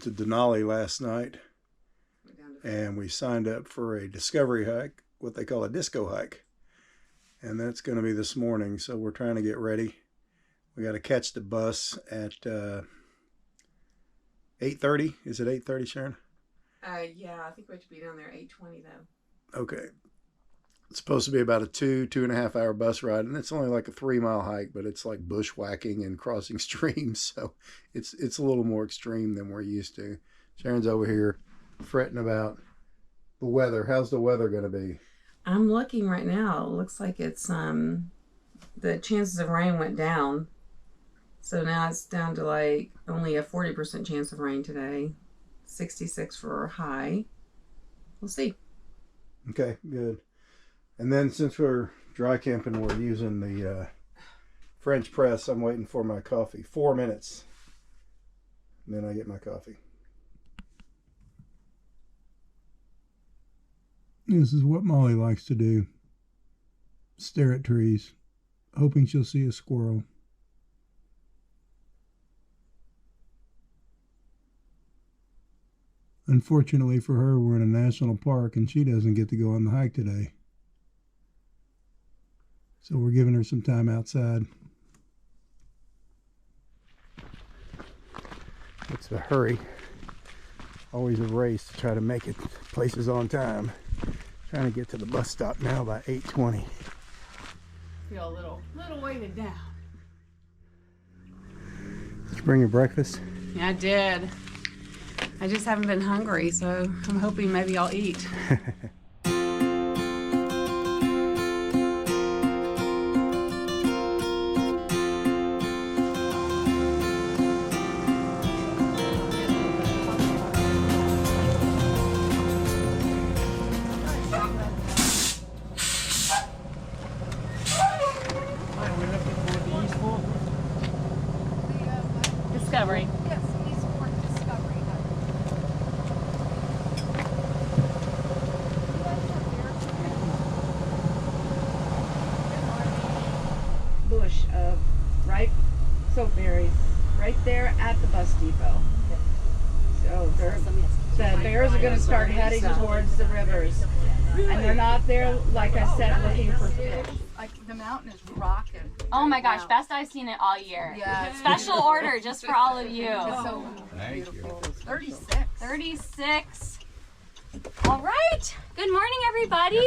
To Denali last night, and we signed up for a discovery hike, what they call a disco hike, and that's going to be this morning. So we're trying to get ready. We got to catch the bus at 8:30. Is it 8:30, Sharon? Yeah, I think we have to be down there 8:20 though. Okay. It's supposed to be about a 2.5 hour bus ride, and it's only like a 3 mile hike, but it's like bushwhacking and crossing streams, so it's a little more extreme than we're used to. Sharon's over here fretting about the weather. How's the weather going to be? I'm looking right now. It looks like it's the chances of rain went down, so now it's down to like only a 40% chance of rain today. 66 for high. We'll see. Okay, good. And then since we're dry camping, we're using the French press. I'm waiting for my coffee. 4 minutes. And then I get my coffee. This is what Molly likes to do. Stare at trees, hoping she'll see a squirrel. Unfortunately for her, we're in a national park and she doesn't get to go on the hike today. So we're giving her some time outside. It's a hurry. Always a race to try to make it places on time. Trying to get to the bus stop now by 8:20. Feel a little weighted down. Did you bring your breakfast? Yeah, I did. I just haven't been hungry, so I'm hoping maybe I'll eat. Discovery. Yes, Eastport Discovery. Bush of ripe soapberries right there at the bus depot. So the bears are going to start heading towards the rivers. And they're not there, like I said, looking for fish. Like the mountain is rocking. Oh my gosh, best I've seen it all year. Yeah. Special order just for all of you. It's so beautiful. 36. 36. All right. Good morning, everybody.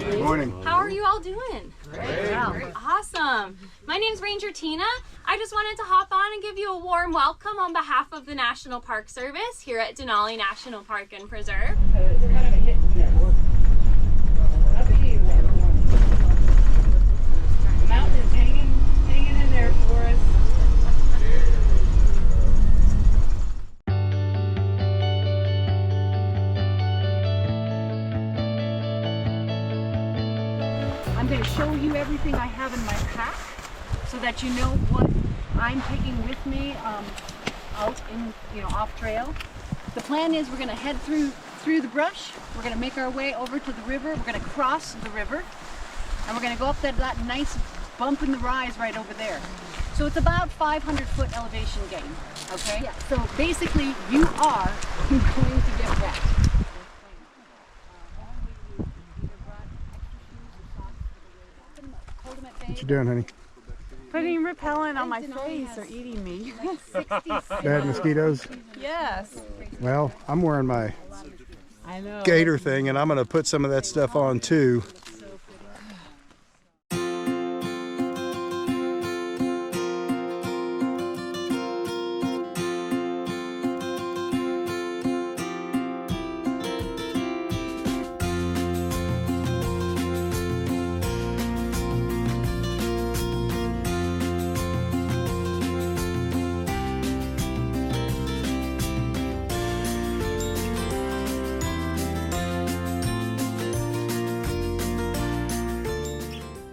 Good morning. How are you all doing? Great. Awesome. My name's Ranger Tina. I just wanted to hop on and give you a warm welcome on behalf of the National Park Service here at Denali National Park and Preserve. So it's kind of a hit and miss. Up to you, everyone. The mountain is hanging in there for us. I'm going to show you everything I have in my pack so that you know what I'm taking with me out in, off trail. The plan is we're going to head through the brush. We're going to make our way over to the river. We're going to cross the river and we're going to go up that nice bump in the rise right over there. So it's about 500-foot elevation gain, okay? Yeah. So basically you are going to get wet. What you doing, honey? Putting repellent on my face or eating me. Bad mosquitoes? Yes. Well, I'm wearing my I know. gator thing, and I'm going to put some of that stuff on too.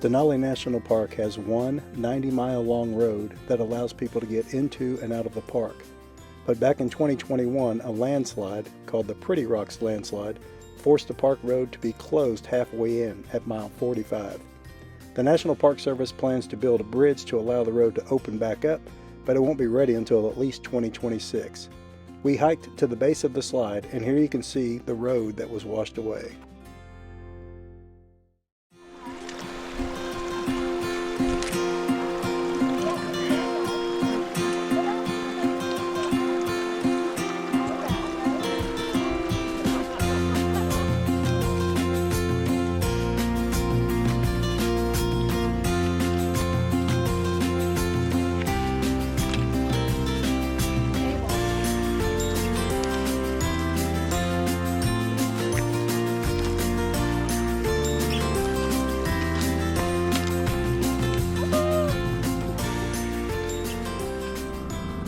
Denali National Park has one 90-mile-long road that allows people to get into and out of the park. But back in 2021, a landslide, called the Pretty Rocks landslide, forced the park road to be closed halfway in at mile 45. The National Park Service plans to build a bridge to allow the road to open back up, but it won't be ready until at least 2026. We hiked to the base of the slide, and here you can see the road that was washed away.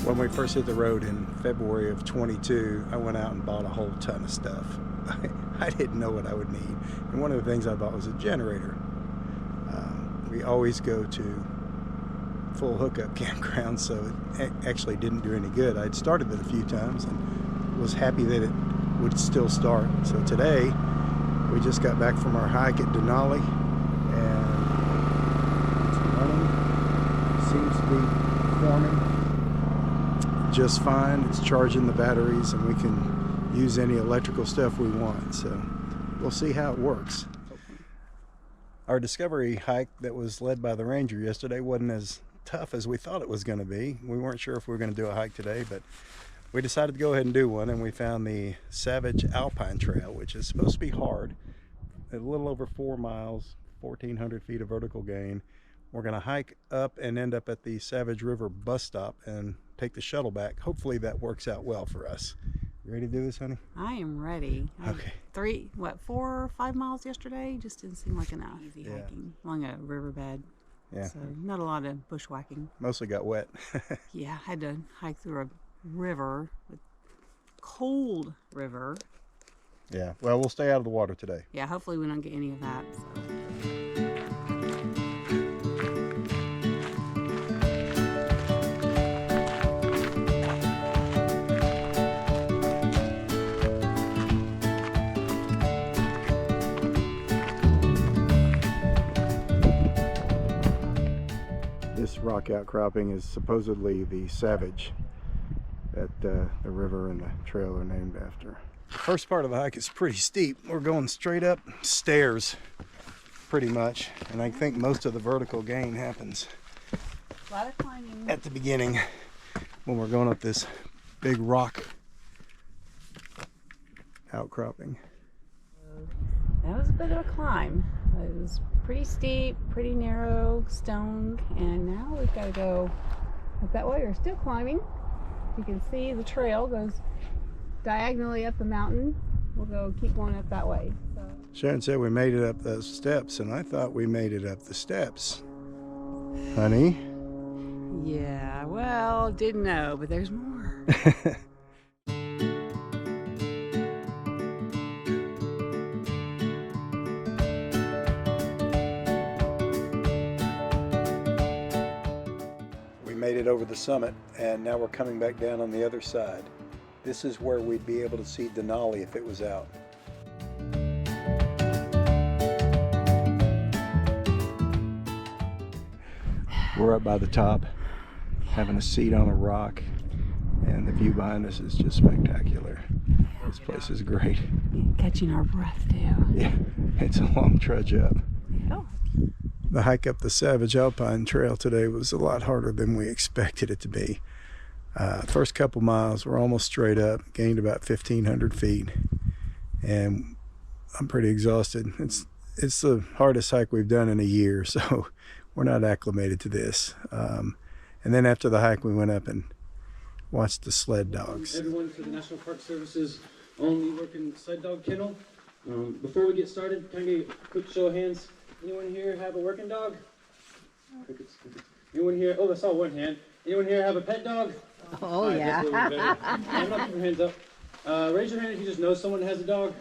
When we first hit the road in February of 22, I went out and bought a whole ton of stuff. I didn't know what I would need. And one of the things I bought was a generator. We always go to full hookup campgrounds, so it actually didn't do any good. I'd started it a few times and was happy that it would still start. So today, we just got back from our hike at Denali, and it's running. Seems to be performing just fine. It's charging the batteries, and we can use any electrical stuff we want, so we'll see how it works. Our discovery hike that was led by the ranger yesterday wasn't as tough as we thought it was going to be. We weren't sure if we were going to do a hike today, but we decided to go ahead and do one, and we found the Savage Alpine Trail, which is supposed to be hard. A little over 4 miles, 1,400 feet of vertical gain. We're going to hike up and end up at the Savage River bus stop and take the shuttle back. Hopefully that works out well for us. You ready to do this, honey? I am ready. Okay. 4 or 5 miles yesterday. Just didn't seem like enough. Easy Yeah. hiking along a riverbed. Yeah. So not a lot of bushwhacking. Mostly got wet. Yeah, I had to hike through a river, a cold river. Yeah. Well, we'll stay out of the water today. Yeah, hopefully we don't get any of that. So. This rock outcropping is supposedly the Savage that the river and the trail are named after. The first part of the hike is pretty steep. We're going straight up stairs pretty much, and I think most of the vertical gain happens A lot of climbing. at the beginning when we're going up this big rock outcropping. That was a bit of a climb. It was pretty steep, pretty narrow, stoned, and now we've got to go up that way. We're still climbing. You can see the trail goes diagonally up the mountain. We'll keep going up that way. So. Sharon said we made it up those steps, and I thought we made it up the steps. Honey? Yeah, well, didn't know, but there's more. Made it over the summit, and now we're coming back down on the other side. This is where we'd be able to see Denali if it was out. We're up by the top, having a seat on a rock, and the view behind us is just spectacular. This place is great. Catching our breath too. Yeah, it's a long trudge up. Oh. The hike up the Savage Alpine Trail today was a lot harder than we expected it to be. First couple miles were almost straight up, gained about 1,500 feet, and I'm pretty exhausted. It's the hardest hike we've done in a year, so we're not acclimated to this. And then after the hike, we went up and watched the sled dogs. Everyone to the National Park Service's only working sled dog kennel. Before we get started, can I get a quick show of hands? Anyone here have a working dog? Crickets. Anyone here? Oh, I saw one hand. Anyone here have a pet dog? Oh, yeah. I'm not putting your hands up. Raise your hand if you just know someone has a dog.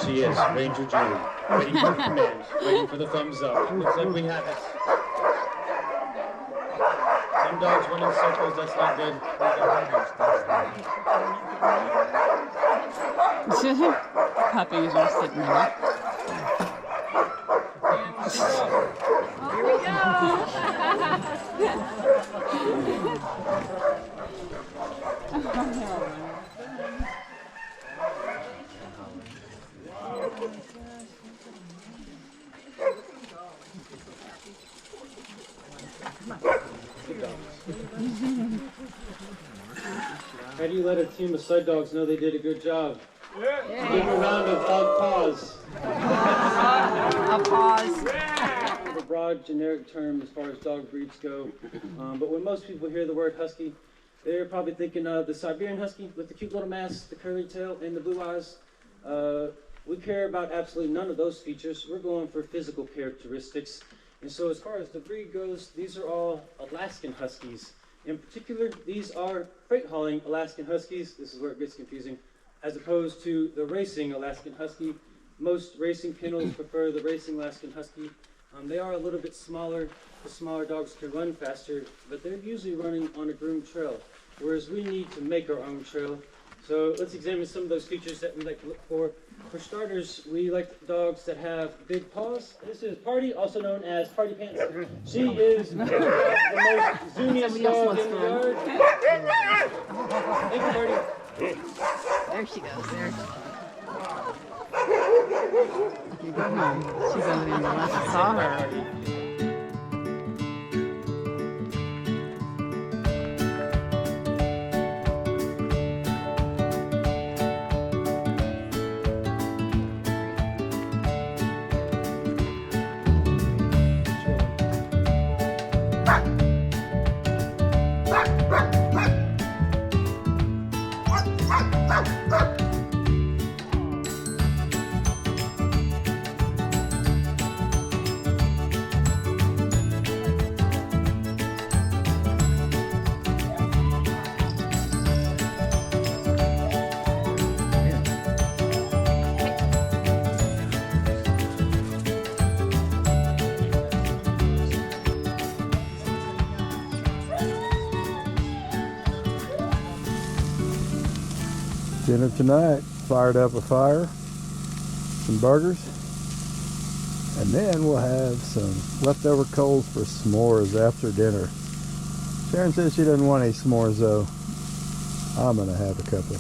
She is, Ranger Julie. Waiting for the command, waiting for the thumbs up. Looks like we have it. Some dogs run in circles, that's not good. Puppies are sitting there. Here we go. How do you let a team of side dogs know they did a good job? Give them a round of dog paws. Applause. A broad, generic term as far as dog breeds go. But when most people hear the word husky, they're probably thinking of the Siberian husky with the cute little mask, the curly tail, and the blue eyes. We care about absolutely none of those features. We're going for physical characteristics. And so as far as the breed goes, these are all Alaskan Huskies. In particular, these are freight hauling Alaskan Huskies. This is where it gets confusing. As opposed to the racing Alaskan Husky. Most racing kennels prefer the racing Alaskan Husky. They are a little bit smaller. The smaller dogs can run faster, but they're usually running on a groomed trail, whereas we need to make our own trail. So let's examine some of those features that we like to look for. For starters, we like dogs that have big paws. This is Party, also known as Party Pants. She is the most zoomiest dog in the yard. Thank you, Party. There she goes. There she goes. You go home. She's over there in the left. I saw her. Dinner tonight, fired up a fire, some burgers, and then we'll have some leftover coals for s'mores after dinner. Sharon says she doesn't want any s'mores though. I'm gonna have a couple.